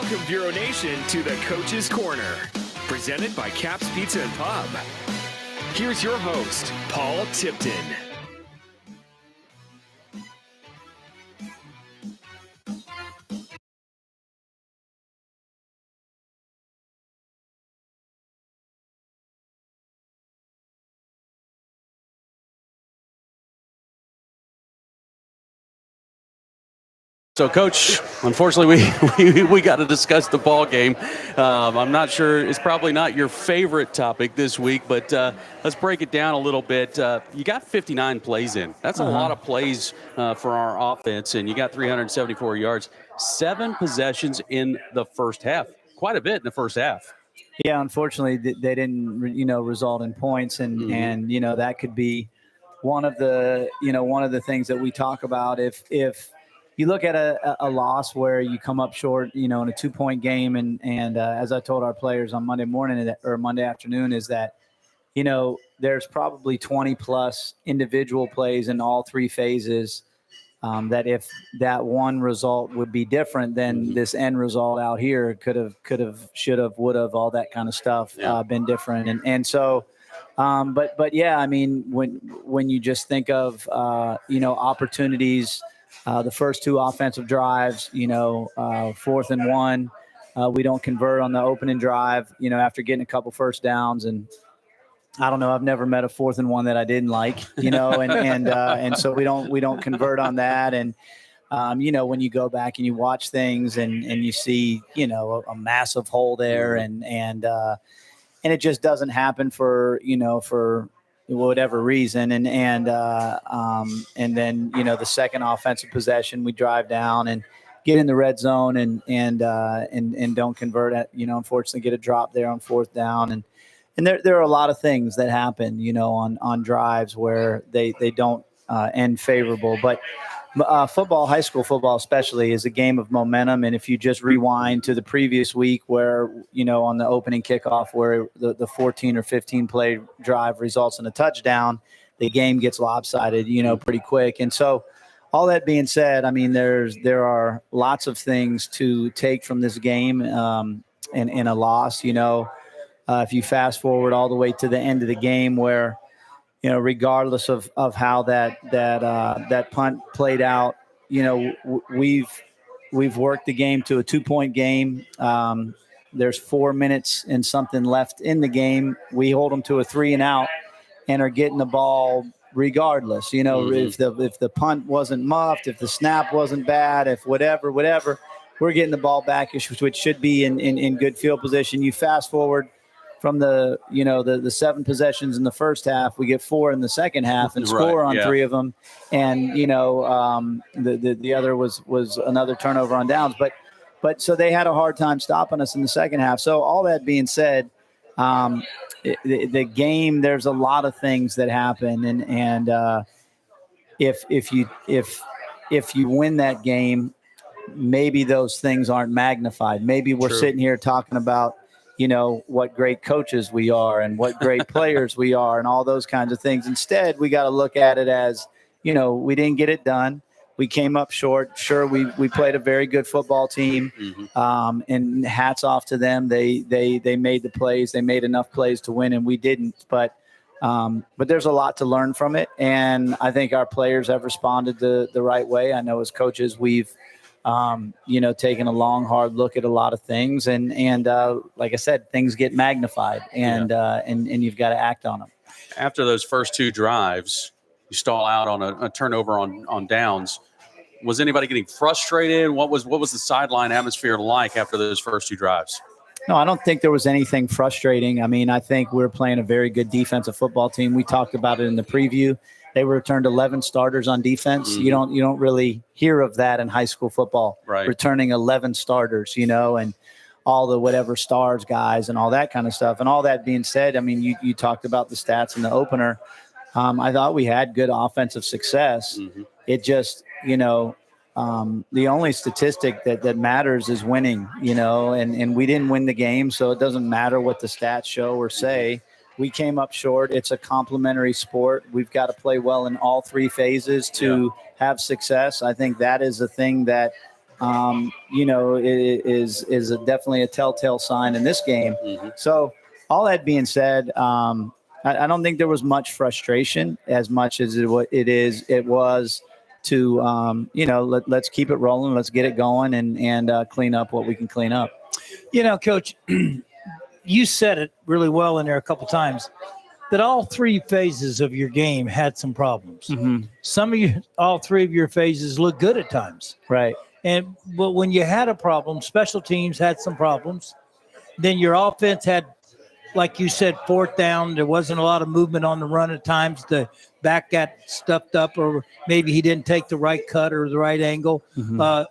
Welcome, Bureau Nation, to the Coach's Corner, presented by Caps Pizza and Pub. Here's your host, Paul Tipton. So, Coach, unfortunately, we got to discuss the ball game. I'm not sure, it's probably not your favorite topic this week, but let's break it down a little bit. You got 59 plays in. That's a lot of plays for our offense, and you got 374 yards. 7 possessions in the first half. Quite a bit in the first half. Yeah, unfortunately, they didn't, result in points, and that could be one of the things that we talk about. If you look at a loss where you come up short, in a 2-point game, and as I told our players on Monday morning or Monday afternoon, is that there's probably 20 plus individual plays in all 3 phases. That if that one result would be different than this end result out here, could have, should have, would have, all that kind of stuff been different. And so, but yeah, I mean, when you just think of, opportunities, the first 2 offensive drives, 4th and 1, we don't convert on the opening drive, after getting a couple first downs. And I don't know, I've never met a 4th and 1 that I didn't like, and so we don't convert on that. And, when you go back and you watch things and you see, a massive hole there and it just doesn't happen for whatever reason. And then, the second offensive possession, we drive down and get in the red zone and don't convert it, unfortunately get a drop there on 4th down. And there are a lot of things that happen, on drives where they don't end favorable. But football, high school football especially, is a game of momentum. And if you just rewind to the previous week where, on the opening kickoff where the 14 or 15 play drive results in a touchdown, the game gets lopsided, pretty quick. And so all that being said, I mean, there are lots of things to take from this game and a loss, if you fast forward all the way to the end of the game where, regardless of how that punt played out, we've worked the game to a 2-point game. There's 4 minutes and something left in the game. We hold them to a 3 and out and are getting the ball regardless. If the punt wasn't muffed, if the snap wasn't bad, if whatever, we're getting the ball back, which should be in good field position. You fast forward from the 7 possessions in the first half, we get 4 in the second half and score on 3 of them. And, the other was another turnover on downs. But so they had a hard time stopping us in the second half. So all that being said, the game, there's a lot of things that happen. And if you win that game, maybe those things aren't magnified. Maybe we're sitting here talking about, what great coaches we are and what great players we are and all those kinds of things. Instead, we got to look at it as, we didn't get it done. We came up short. Sure, we played a very good football team, and hats off to them. They made the plays. They made enough plays to win, and we didn't. But there's a lot to learn from it, and I think our players have responded the right way. I know as coaches we've taking a long, hard look at a lot of things. And like I said, things get magnified and you've got to act on them. After those first 2 drives, you stall out on a turnover on downs. Was anybody getting frustrated? What was the sideline atmosphere like after those first 2 drives? No, I don't think there was anything frustrating. I mean, I think we're playing a very good defensive football team. We talked about it in the preview. They returned 11 starters on defense. You don't really hear of that in high school football. Right. Returning 11 starters, and all the whatever stars guys and all that kind of stuff. And all that being said, I mean, you talked about the stats in the opener. I thought we had good offensive success. It just, the only statistic that matters is winning, and we didn't win the game, so it doesn't matter what the stats show or say. We came up short. It's a complementary sport. We've got to play well in all 3 phases to have success. I think that is a thing that is definitely a telltale sign in this game. So all that being said, I don't think there was much frustration as much as it was to, let's keep it rolling. Let's get it going and clean up what we can clean up. Coach, you said it really well in there a couple times that all three phases of your game had some problems. All three of your phases look good at times. Right. But when you had a problem, special teams had some problems. Then your offense had, like you said, fourth down. There wasn't a lot of movement on the run at times. The back got stuffed up, or maybe he didn't take the right cut or the right angle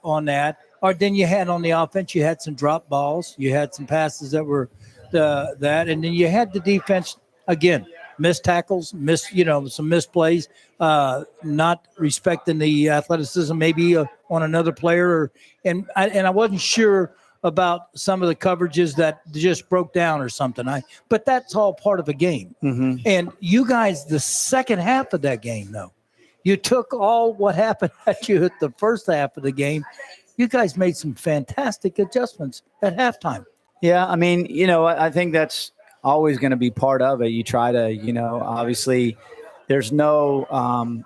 on that. Or then you had on the offense, you had some drop balls. You had some passes that were that. And then you had the defense, again, missed tackles, some misplays, not respecting the athleticism maybe on another player. And I wasn't sure about some of the coverages that just broke down or something. But that's all part of a game. And you guys, the second half of that game, though, you took all what happened at you at the first half of the game. You guys made some fantastic adjustments at halftime. Yeah, I mean, I think that's always going to be part of it. You try to, obviously there's no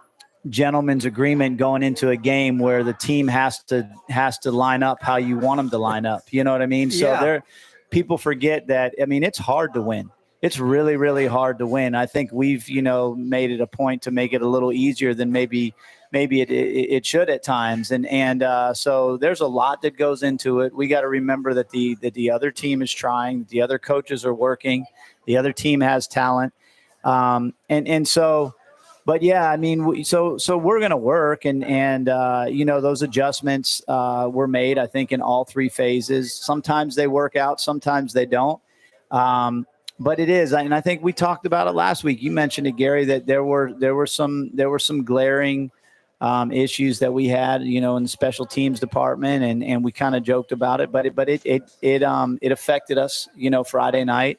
gentleman's agreement going into a game where the team has to line up how you want them to line up. You know what I mean? Yeah. So people forget that. I mean, it's hard to win. It's really, really hard to win. I think we've, made it a point to make it a little easier than maybe it should at times. And so there's a lot that goes into it. We got to remember that the other team is trying, the other coaches are working, the other team has talent. But yeah, I mean, so we're going to work and those adjustments were made, I think, in all three phases. Sometimes they work out, sometimes they don't. But it is, and I think we talked about it last week. You mentioned it, Gary, that there were some glaring issues that we had, in the special teams department, and we kind of joked about it. But it affected us, Friday night.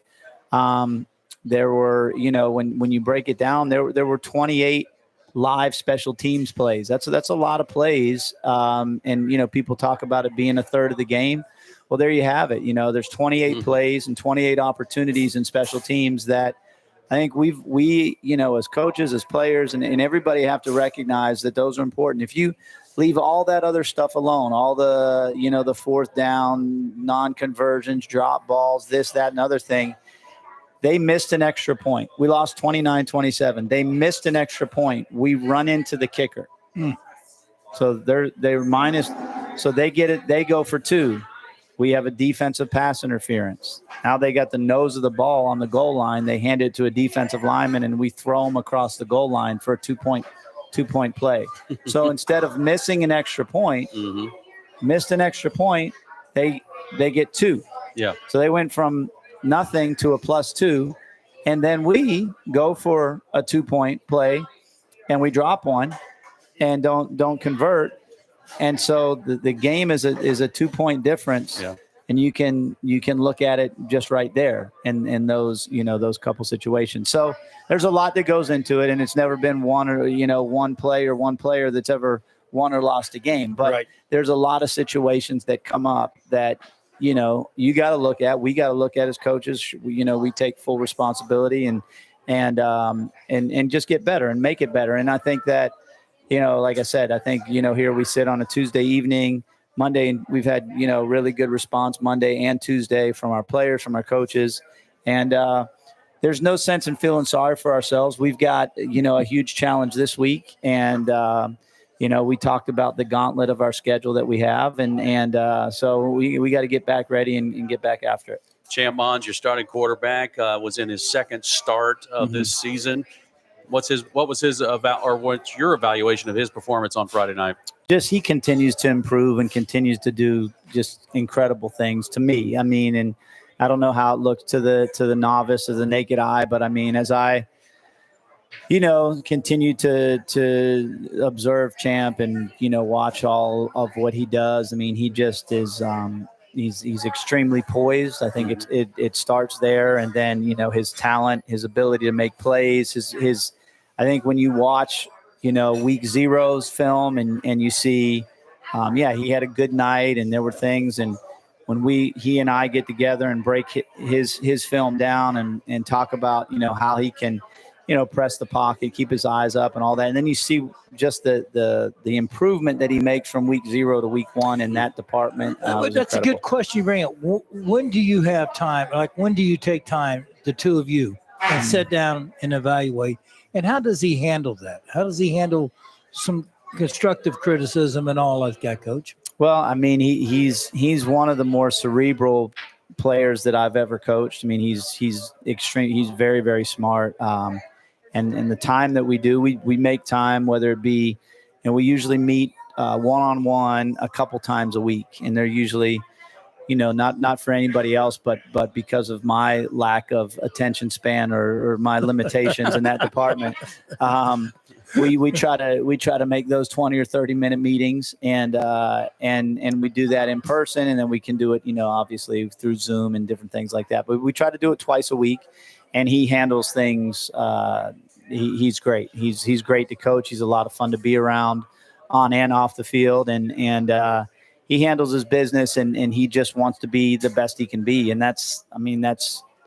There were, when you break it down, there were 28 live special teams plays. That's a lot of plays, and people talk about it being a third of the game. Well, there you have it. There's 28 plays and 28 opportunities in special teams that I think we as coaches, as players, and everybody have to recognize that those are important. If you leave all that other stuff alone, all the, the fourth down, non-conversions, drop balls, this, that, and other thing, they missed an extra point. We lost 29-27. They missed an extra point. We run into the kicker. So they're minus. So they get it. They go for two. We have a defensive pass interference. Now they got the nose of the ball on the goal line. They hand it to a defensive lineman, and we throw them across the goal line for a two-point play. So instead of missing an extra point, missed an extra point, they get two. Yeah. So they went from nothing to a +2, and then we go for a 2-point play, and we drop one, and don't convert. And so the game is a 2-point difference, and you can look at it just right there in those those couple situations. So there's a lot that goes into it, and it's never been one play or one player that's ever won or lost a game. But there's a lot of situations that come up that you got to look at. We got to look at as coaches. We take full responsibility and just get better and make it better. And I think that. Like I said, I think, here we sit on a Tuesday evening, Monday, and we've had, really good response Monday and Tuesday from our players, from our coaches. And there's no sense in feeling sorry for ourselves. We've got, a huge challenge this week. And, we talked about the gauntlet of our schedule that we have. And so we got to get back ready and get back after it. Champ Mons, your starting quarterback, was in his second start of this season. What's your evaluation of his performance on Friday night? Just he continues to improve and continues to do just incredible things to me. I mean, and I don't know how it looks to the novice or the naked eye, but I mean, as I continue to observe Champ and watch all of what he does. I mean, he just is. He's extremely poised. I think it starts there, and then his talent, his ability to make plays, his. I think when you watch week zero's film and you see yeah, he had a good night, and there were things. And when he and I get together and break his film down and talk about, how he can, press the pocket, keep his eyes up and all that. And then you see just the improvement that he makes from week 0 to week 1 in that department. That's incredible. a good question you bring up. When do you have time? Like, when do you take time, the two of you, and sit down and evaluate? And how does he handle that? How does he handle some constructive criticism and all like that, Coach? Well, I mean, he's one of the more cerebral players that I've ever coached. I mean, he's extreme. He's very, very smart. And the time that we do, we make time, whether it be, we usually meet one-on-one a couple times a week, and they're usually, not for anybody else, but because of my lack of attention span or my limitations in that department. We try to make those 20 or 30-minute meetings, and we do that in person, and then we can do it, obviously through Zoom and different things like that. But we try to do it twice a week, and he handles things. He's great. He's great to coach. He's a lot of fun to be around, on and off the field, and he handles his business, and he just wants to be the best he can be, and that's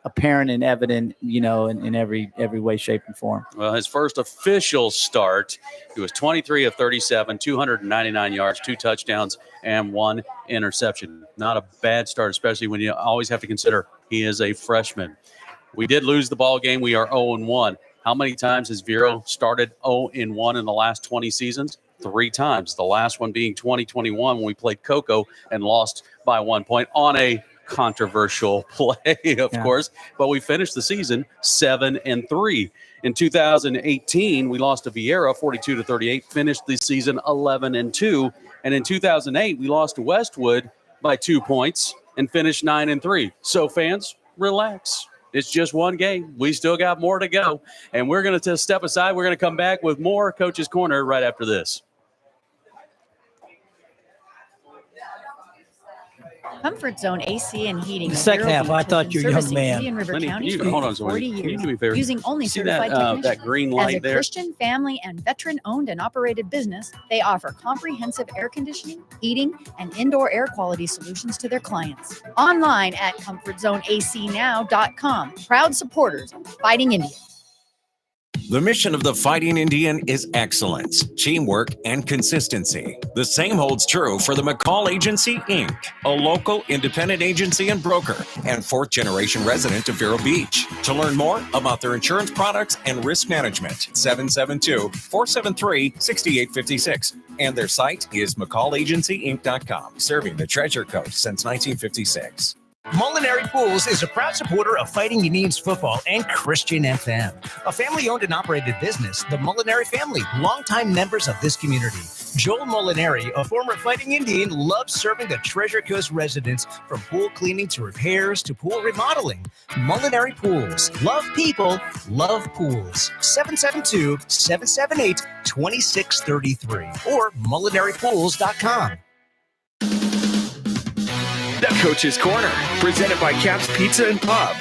apparent and evident, in every way, shape, and form. Well, his first official start, he was 23 of 37, 299 yards, 2 touchdowns, and 1 interception. Not a bad start, especially when you always have to consider he is a freshman. We did lose the ball game. We are 0-1. How many times has Vero started 0-1 in the last 20 seasons? 3 times. The last one being 2021 when we played Cocoa and lost by 1 point on a controversial play, of course. But we finished the season 7-3. In 2018, we lost to Vieira 42-38, finished the season 11-2. And in 2008, we lost to Westwood by 2 points and finished 9-3. So fans, relax. It's just one game. We still got more to go. And we're going to step aside. We're going to come back with more Coach's Corner right after this. Comfort Zone AC and Heating. The second half, I thought you're a young man. Indian River Lenny, County for hold on, 40 can you years, do me a favor? using only See certified that technicians. that green As light a there? Christian, family, and veteran-owned and operated business, they offer comprehensive air conditioning, heating, and indoor air quality solutions to their clients. Online at ComfortZoneACNow.com. Proud supporters of Fighting Indian. The mission of the Fighting Indian is excellence, teamwork, and consistency. The same holds true for the McCall Agency, Inc., a local independent agency and broker and 4th-generation resident of Vero Beach. To learn more about their insurance products and risk management, 772-473-6856. And their site is McCallAgencyInc.com, serving the Treasure Coast since 1956. Molinari Pools is a proud supporter of Fighting Indians football and Christian FM. A family-owned and operated business, the Molinari family, longtime members of this community. Joel Molinari, a former Fighting Indian, loves serving the Treasure Coast residents, from pool cleaning to repairs to pool remodeling. Molinari Pools. Love people, love pools. 772-778-2633 or molinaripools.com. The Coach's Corner, presented by Caps Pizza and Pub.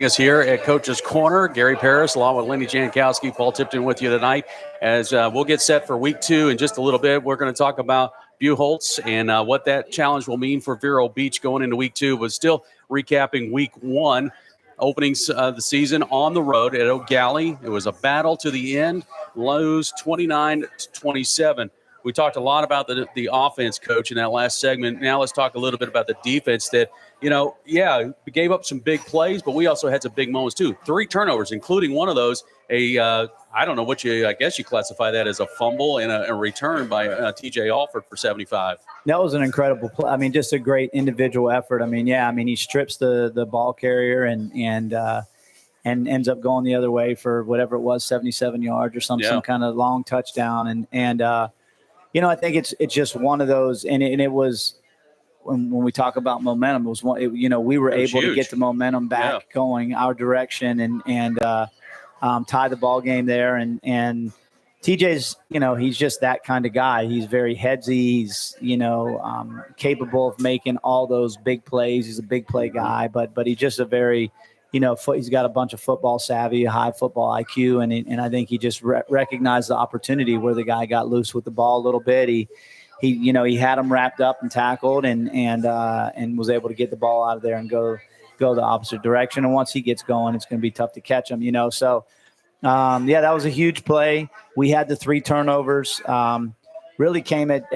Us here at Coach's Corner, Gary Parris, along with Lenny Jankowski, Paul Tipton with you tonight. As we'll get set for week 2 in just a little bit, we're going to talk about Buchholz and what that challenge will mean for Vero Beach going into week 2. But still recapping week 1, opening the season on the road at O'Galley. It was a battle to the end, lose 29-27. We talked a lot about the offense, Coach, in that last segment. Now let's talk a little bit about the defense that, we gave up some big plays, but we also had some big moments too. 3 turnovers, including one of those, I don't know I guess you classify that as a fumble and a return by TJ Alford for 75. That was an incredible play. I mean, just a great individual effort. I mean, he strips the ball carrier and ends up going the other way for whatever it was, 77 yards or some kind of long touchdown. I think it's just one of those, and it was when we talk about momentum, it was one. We were able to get the momentum back going our direction and tie the ball game there. And TJ's, he's just that kind of guy. He's very headsy. He's capable of making all those big plays. He's a big play guy, but he's just a very he's got a bunch of football savvy, high football IQ, and I think he just recognized the opportunity where the guy got loose with the ball a little bit. He had him wrapped up and tackled, and was able to get the ball out of there and go the opposite direction. And once he gets going, it's going to be tough to catch him. So that was a huge play. We had the 3 turnovers. Really came at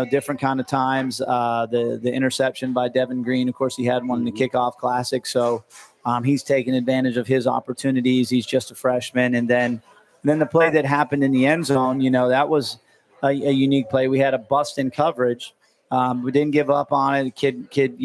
different kind of times. The interception by Devin Green, of course, he had one in the kickoff classic, so he's taking advantage of his opportunities. He's just a freshman, and then the play that happened in the end zone, that was a unique play. We had a bust in coverage. We didn't give up on it. The kid,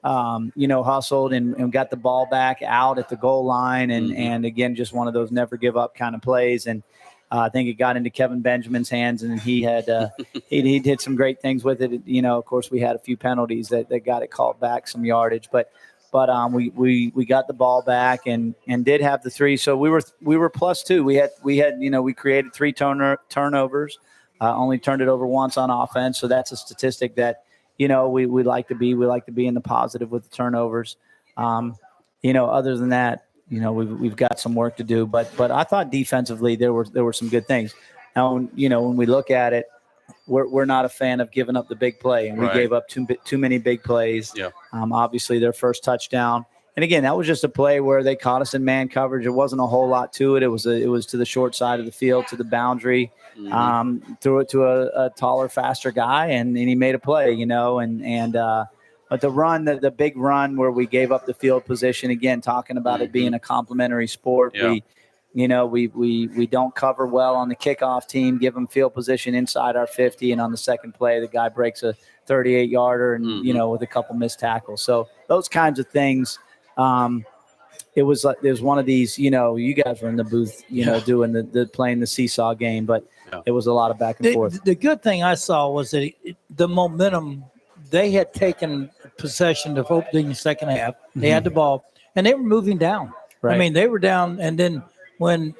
hustled and got the ball back out at the goal line, and again, just one of those never give up kind of plays. And I think it got into Kevin Benjamin's hands, and he had he did some great things with it. Of course, we had a few penalties that got it called back some yardage, but we got the ball back and did have the 3. So we were +2. We created 3 turnovers, only turned it over once on offense. So that's a statistic that we like to be. We like to be in the positive with the turnovers. Other than that, we've got some work to do, but I thought defensively there were some good things. Now, when we look at it, we're not a fan of giving up the big play, and we gave up too many big plays. Yeah. Obviously, their first touchdown, and again, that was just a play where they caught us in man coverage. There wasn't a whole lot to it. It was to the short side of the field, to the boundary, threw it to a taller, faster guy, and he made a play. But the run, the big run where we gave up the field position, again, talking about it being a complementary sport. Yeah. We don't cover well on the kickoff team, give them field position inside our 50. And on the second play, the guy breaks a 38-yarder and, with a couple missed tackles. So those kinds of things. It was one of these, you guys were in the booth, doing the playing the seesaw game, but it was a lot of back and forth. The good thing I saw was that the momentum. They had taken possession of opening the second half. They had the ball, and they were moving down. Right. I mean, they were down, and then when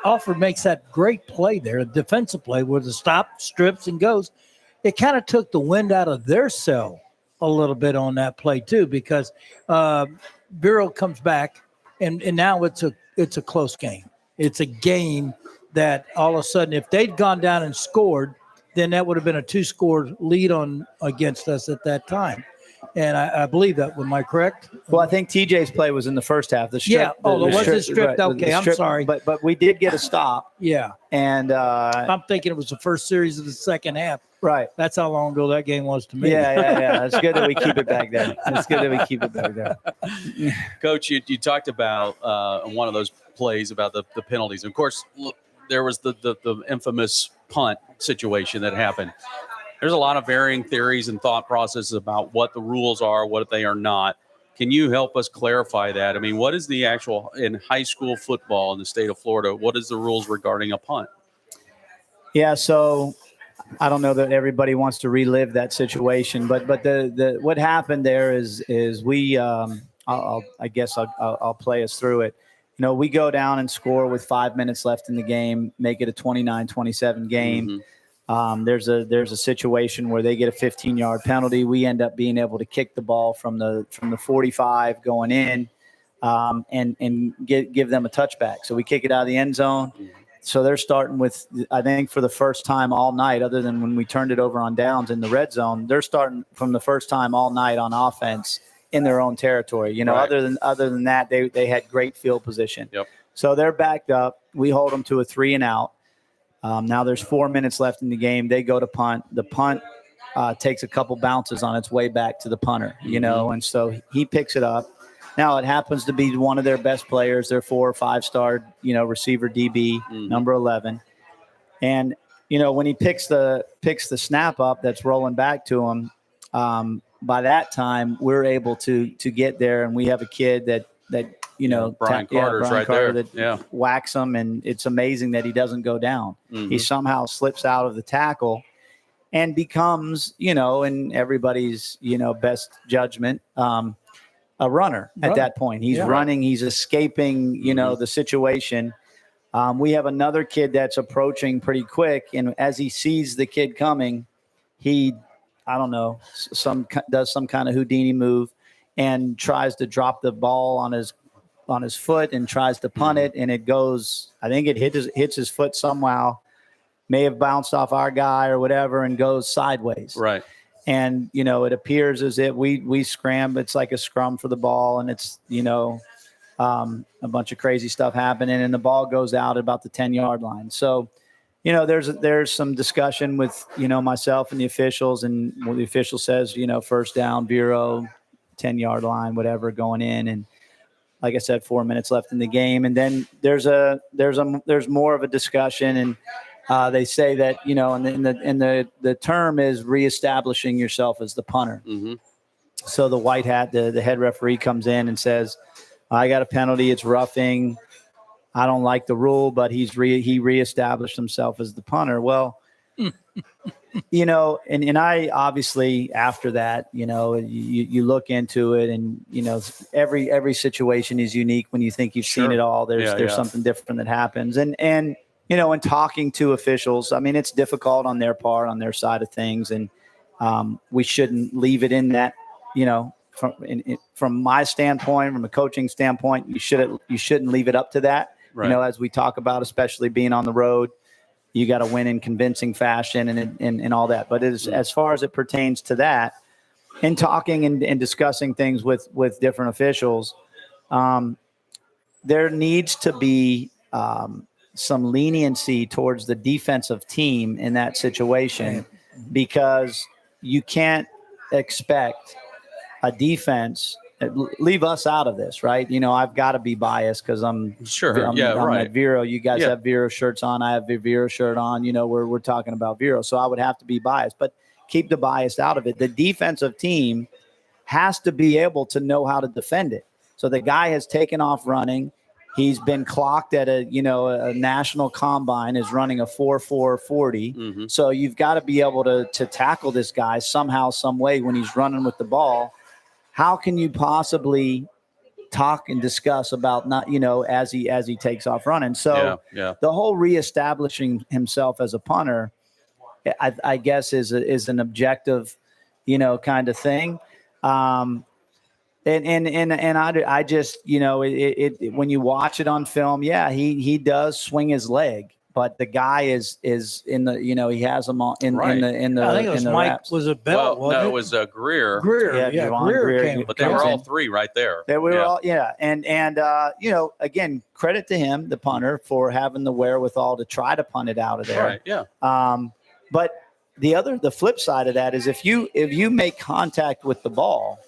Alford makes that great play there, a defensive play where the stop, strips, and goes, it kind of took the wind out of their sail a little bit on that play too, because Bureau comes back, and now it's a close game. It's a game that all of a sudden, if they'd gone down and scored, then that would have been a 2-score lead against us at that time. And I believe that. Am I correct? Well, I think TJ's play was in the first half. The strip, was it stripped? Right, okay, I'm sorry. But we did get a stop. Yeah. And I'm thinking it was the first series of the second half. Right. That's how long ago that game was to me. Yeah. It's good that we keep it back there. Coach, you talked about one of those plays about the penalties. Of course, look, there was the infamous punt situation that happened. There's a lot of varying theories and thought processes about what the rules are, what they are not. Can you help us clarify that? I mean, what is the actual, in high school football in the state of Florida, what is the rules regarding a punt? Yeah, so I don't know that everybody wants to relive that situation, but the what happened there is we I'll play us through it. We go down and score with 5 minutes left in the game, make it a 29-27 game. There's a situation where they get a 15-yard penalty. We end up being able to kick the ball from the 45 going in, and give them a touchback. So we kick it out of the end zone. So they're starting with, I think for the first time all night, other than when we turned it over on downs in the red zone, they're starting from the first time all night on offense in their own territory. Right. Other than that, they had great field position. Yep. So they're backed up. We hold them to a 3-and-out. Now there's 4 minutes left in the game. They go to punt. The punt takes a couple bounces on its way back to the punter, and so he picks it up. Now it happens to be one of their best players, their 4 or 5-star, receiver DB, number 11. And, when he picks the snap up that's rolling back to him, by that time we're able to get there, and we have a kid that Brian Carter's right there. That whacks him, and it's amazing that he doesn't go down. He somehow slips out of the tackle and becomes, in everybody's, best judgment, a runner at that point. He's running, he's escaping, the situation. We have another kid that's approaching pretty quick, and as he sees the kid coming, he, I don't know, does some kind of Houdini move, and tries to drop the ball on his foot and tries to punt it, and it goes. I think it hits his foot somehow. May have bounced off our guy or whatever and goes sideways. Right. And, it appears as if we scram. It's like a scrum for the ball, and it's, a bunch of crazy stuff happening, and the ball goes out at about the 10-yard line. So, there's some discussion with, myself and the officials, and what the official says, first down, Vero, 10-yard line, whatever, going in. And like I said, 4 minutes left in the game. And then there's more of a discussion, and they say that, and the term is reestablishing yourself as the punter. Mm-hmm. So the white hat, the head referee comes in and says, I got a penalty. It's roughing. I don't like the rule, but he reestablished himself as the punter. Well, and I obviously after that, you look into it, and, every situation is unique. When you think you've seen it all, there's something different that happens. And in talking to officials, I mean, it's difficult on their part, on their side of things. And we shouldn't leave it in that, from my standpoint, from a coaching standpoint, you shouldn't leave it up to that. Right. As we talk about, especially being on the road, you got to win in convincing fashion and all that. But as far as it pertains to that, in talking and discussing things with different officials, there needs to be some leniency towards the defensive team in that situation, because you can't expect a defense. Leave us out of this, right? I've got to be biased because I'm at Vero. You guys have Vero shirts on. I have a Vero shirt on. We're talking about Vero, so I would have to be biased. But keep the bias out of it. The defensive team has to be able to know how to defend it. So the guy has taken off running. He's been clocked at a national combine, is running a 4.440. Mm-hmm. So you've got to be able to tackle this guy somehow, some way when he's running with the ball. How can you possibly talk and discuss about not, as he takes off running? So the whole reestablishing himself as a punter, I guess is an objective, kind of thing. And I just, when you watch it on film, he does swing his leg, but the guy is in the, he has them all in the I think it was Mike wraps. was a Bell. Well, no, it was Greer. Greer came. But they were all three right there. They were all, and again, credit to him, the punter, for having the wherewithal to try to punt it out of there. Right. Yeah. But the flip side of that is if you make contact with the ball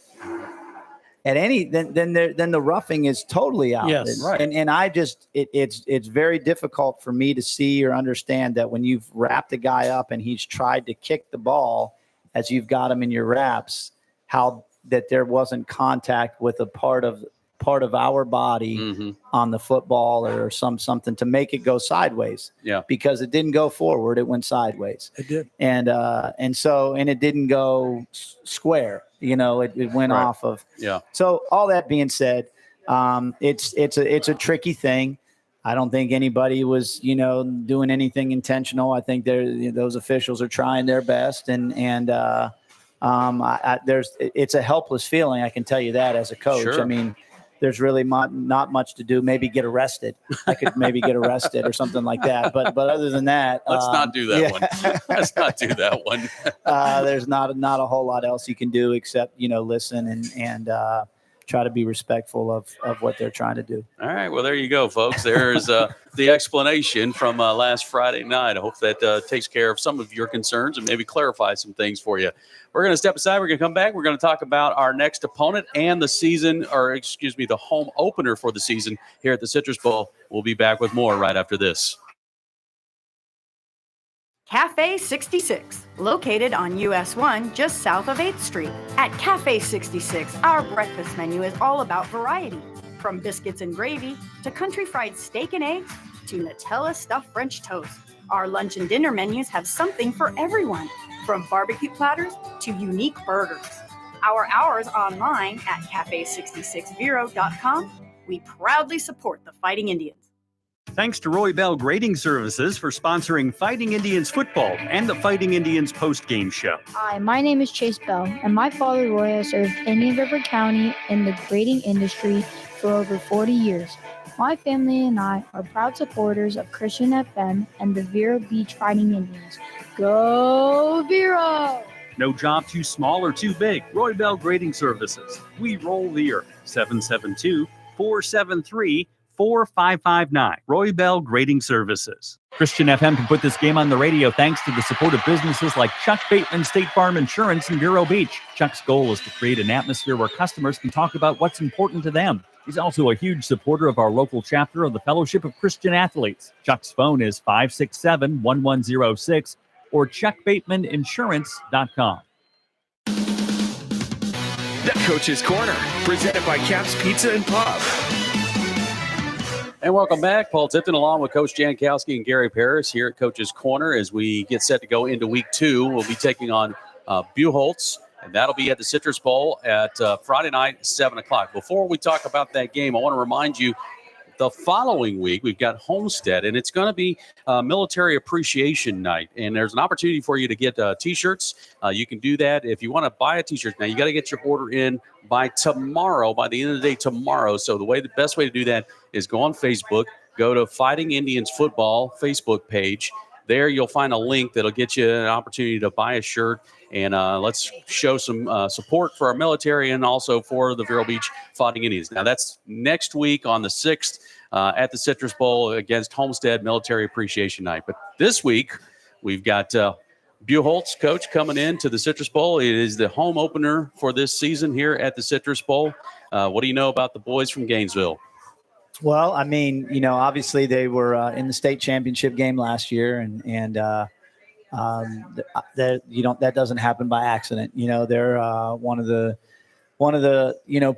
at any, then the roughing is totally out. Yes, right. And I just it's very difficult for me to see or understand that when you've wrapped a guy up and he's tried to kick the ball as you've got him in your wraps, how that there wasn't contact with a part of our body on the football or something to make it go sideways. Yeah. Because it didn't go forward, it went sideways. It did. And it didn't go square. It went off of. Yeah. So all that being said, it's a tricky thing. I don't think anybody was, doing anything intentional. I think those officials are trying their best, and it's a helpless feeling. I can tell you that as a coach. Sure. I mean, there's really not much to do. Maybe get arrested. I could maybe get arrested or something like that. But other than that, let's not do that one. Let's not do that one. There's not a whole lot else you can do except listen and try to be respectful of what they're trying to do. All right. Well, there you go, folks. There's the explanation from last Friday night. I hope that takes care of some of your concerns and maybe clarify some things for you. We're going to step aside. We're going to come back. We're going to talk about our next opponent and the home opener for the season here at the Citrus Bowl. We'll be back with more right after this. Cafe 66, located on US 1 just south of 8th Street. At Cafe 66, our breakfast menu is all about variety. From biscuits and gravy to country fried steak and eggs to Nutella stuffed French toast. Our lunch and dinner menus have something for everyone, from barbecue platters to unique burgers. Our hours online at cafe66vero.com. We proudly support the Fighting Indians. Thanks to Roy Bell Grading Services for sponsoring Fighting Indians football and the Fighting Indians post-game show. Hi, my name is Chase Bell, and my father Roy has served Indian River County in the grading industry for over 40 years. My family and I are proud supporters of Christian FM and the Vero Beach Fighting Indians. Go Vero! No job too small or too big. Roy Bell Grading Services. We roll the earth. 772-473-4559. Roy Bell Grading Services. Christian FM can put this game on the radio thanks to the support of businesses like Chuck Bateman State Farm Insurance in Vero Beach. Chuck's goal is to create an atmosphere where customers can talk about what's important to them. He's also a huge supporter of our local chapter of the Fellowship of Christian Athletes. Chuck's phone is 567-1106 or chuckbatemaninsurance.com. The Coach's Corner, presented by Caps Pizza and Pub. And welcome back. Paul Tipton along with Coach Jankowski and Gary Paris here at Coach's Corner as we get set to go into week 2. We'll be taking on Buchholz, and that'll be at the Citrus Bowl at Friday night, 7 o'clock. Before we talk about that game, I want to remind you the following week we've got Homestead, and it's going to be Military Appreciation Night. And there's an opportunity for you to get T-shirts. You can do that. If you want to buy a T-shirt now, you got to get your order in by tomorrow, by the end of the day tomorrow. So the best way to do that is go on Facebook, go to Fighting Indians Football Facebook page. There you'll find a link that'll get you an opportunity to buy a shirt. And let's show some support for our military and also for the Vero Beach Fighting Indians. Now, that's next week on the 6th at the Citrus Bowl against Homestead Military Appreciation Night. But this week, we've got Buchholz, coach, coming in to the Citrus Bowl. It is the home opener for this season here at the Citrus Bowl. What do you know about the boys from Gainesville? Well, I mean, obviously they were in the state championship game last year, that doesn't happen by accident. They're one of the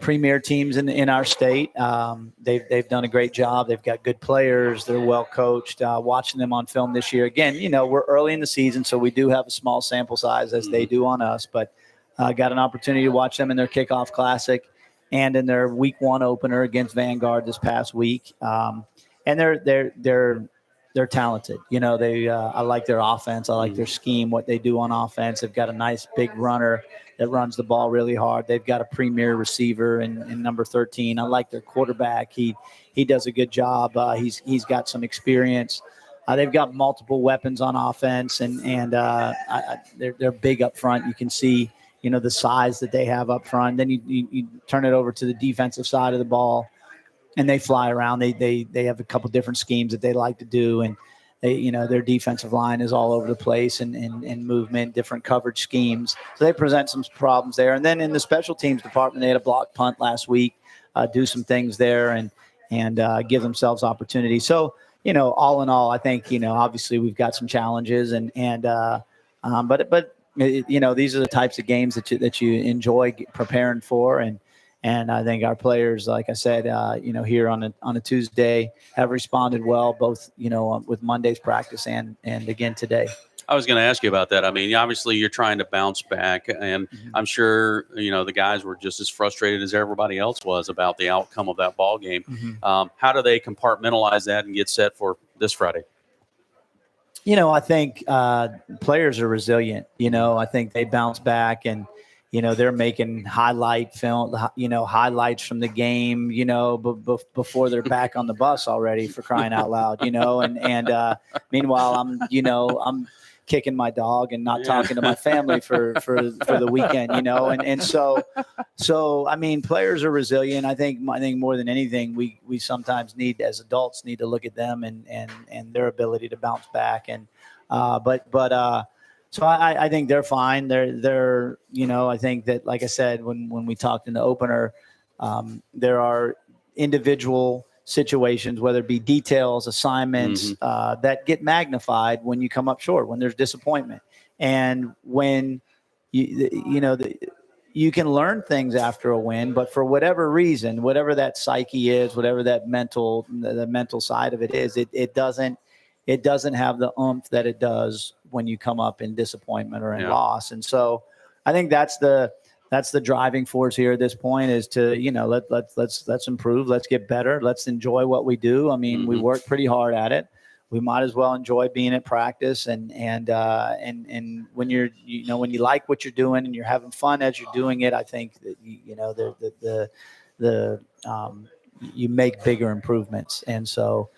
premier teams in our state. They've done a great job. They've got good players. They're well coached. Watching them on film this year, again, we're early in the season, so we do have a small sample size as they do on us. But got an opportunity to watch them in their kickoff classic and in their week 1 opener against Vanguard this past week. And they're talented. I like their offense. I like their scheme, what they do on offense. They've got a nice big runner that runs the ball really hard. They've got a premier receiver in number 13. I like their quarterback. He does a good job. He's got some experience. They've got multiple weapons on offense, and they're big up front. You can see, the size that they have up front. Then you turn it over to the defensive side of the ball, and they fly around. They have a couple different schemes that they like to do, and their defensive line is all over the place and movement, different coverage schemes. So they present some problems there. And then in the special teams department, they had a block punt last week, do some things there and give themselves opportunity. So all in all, I think obviously we've got some challenges but these are the types of games that you enjoy preparing for. And I think our players, like I said, here on a Tuesday have responded well, both, with Monday's practice and again today. I was going to ask you about that. I mean, obviously you're trying to bounce back, and I'm sure, the guys were just as frustrated as everybody else was about the outcome of that ball game. How do they compartmentalize that and get set for this Friday? I think players are resilient. I think they bounce back and, they're making highlights from the game, before they're back on the bus already, for crying out loud, and meanwhile, I'm kicking my dog and not talking to my family for the weekend, and so, I mean, players are resilient. I think more than anything, we sometimes as adults need to look at them and their ability to bounce back. And, so I think they're fine. They're I think that, like I said, when we talked in the opener, there are individual situations, whether it be details, assignments, that get magnified when you come up short, when there's disappointment. And when you can learn things after a win, but for whatever reason, whatever that psyche is, whatever that the mental side of it is, it doesn't have the oomph that it does when you come up in disappointment or in loss. And so I think that's the that's the driving force here at this point is to, let's improve, let's get better, let's enjoy what we do. I mean, we work pretty hard at it. We might as well enjoy being at practice, and when you're, when you like what you're doing and you're having fun as you're doing it, I think that you make bigger improvements. And so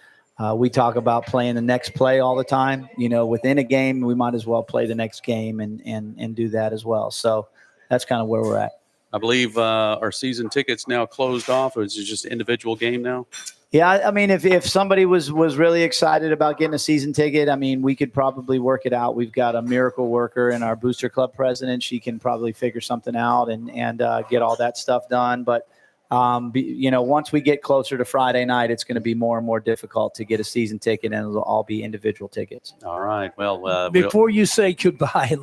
we talk about playing the next play all the time. Within a game, we might as well play the next game and do that as well. So that's kind of where we're at. I believe our season tickets now closed off. Or is it just an individual game now? Yeah, I mean, if somebody was really excited about getting a season ticket, I mean, we could probably work it out. We've got a miracle worker and our booster club president. She can probably figure something out and get all that stuff done. But, once we get closer to Friday night, it's going to be more and more difficult to get a season ticket, and it'll all be individual tickets. All right. Well, before you say goodbye,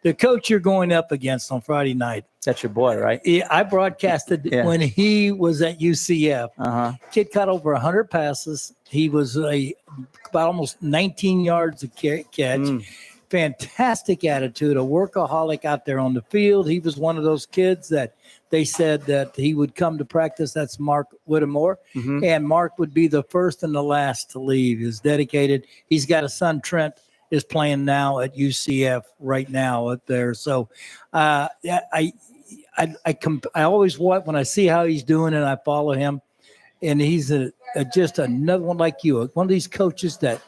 the coach you're going up against on Friday night. That's your boy, right? Yeah, I broadcasted when he was at UCF. Kid caught over 100 passes. He was about almost 19 yards a catch. Fantastic attitude, a workaholic out there on the field. He was one of those kids that they said that he would come to practice. That's Mark Whittemore. And Mark would be the first and the last to leave. He's dedicated. He's got a son, Trent, is playing now at UCF right now up there. So I always watch when I see how he's doing and I follow him, and he's just another one like you, one of these coaches that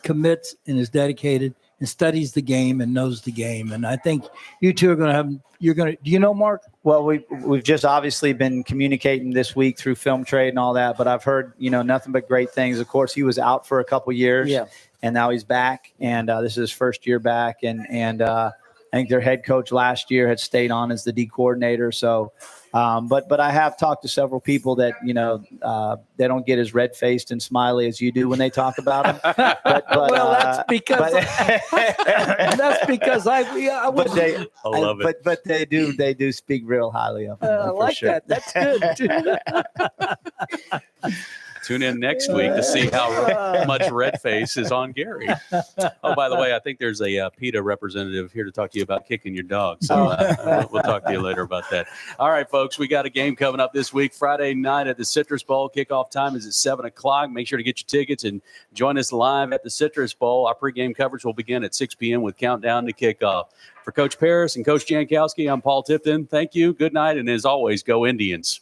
commits and is dedicated and studies the game and knows the game. And I think you two are going to have. Do you know Mark? Well, we've just obviously been communicating this week through film trade and all that, but I've heard nothing but great things. Of course, he was out for a couple years. Yeah. And now he's back, and this is his first year back. And I think their head coach last year had stayed on as the D coordinator. So, but I have talked to several people that they don't get as red faced and smiley as you do when they talk about him. But well, that's because I was. I love it. But they do speak real highly of him. I like sure. that. That's good. Tune in next week to see how much red face is on Gary. Oh, by the way, I think there's a PETA representative here to talk to you about kicking your dog. So we'll talk to you later about that. All right, folks, we got a game coming up this week, Friday night at the Citrus Bowl. Kickoff time is at 7 o'clock. Make sure to get your tickets and join us live at the Citrus Bowl. Our pregame coverage will begin at 6 p.m. with countdown to kickoff. For Coach Paris and Coach Jankowski, I'm Paul Tipton. Thank you. Good night. And as always, go Indians.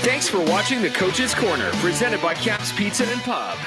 Thanks for watching the Coach's Corner, presented by Caps Pizza and Pub.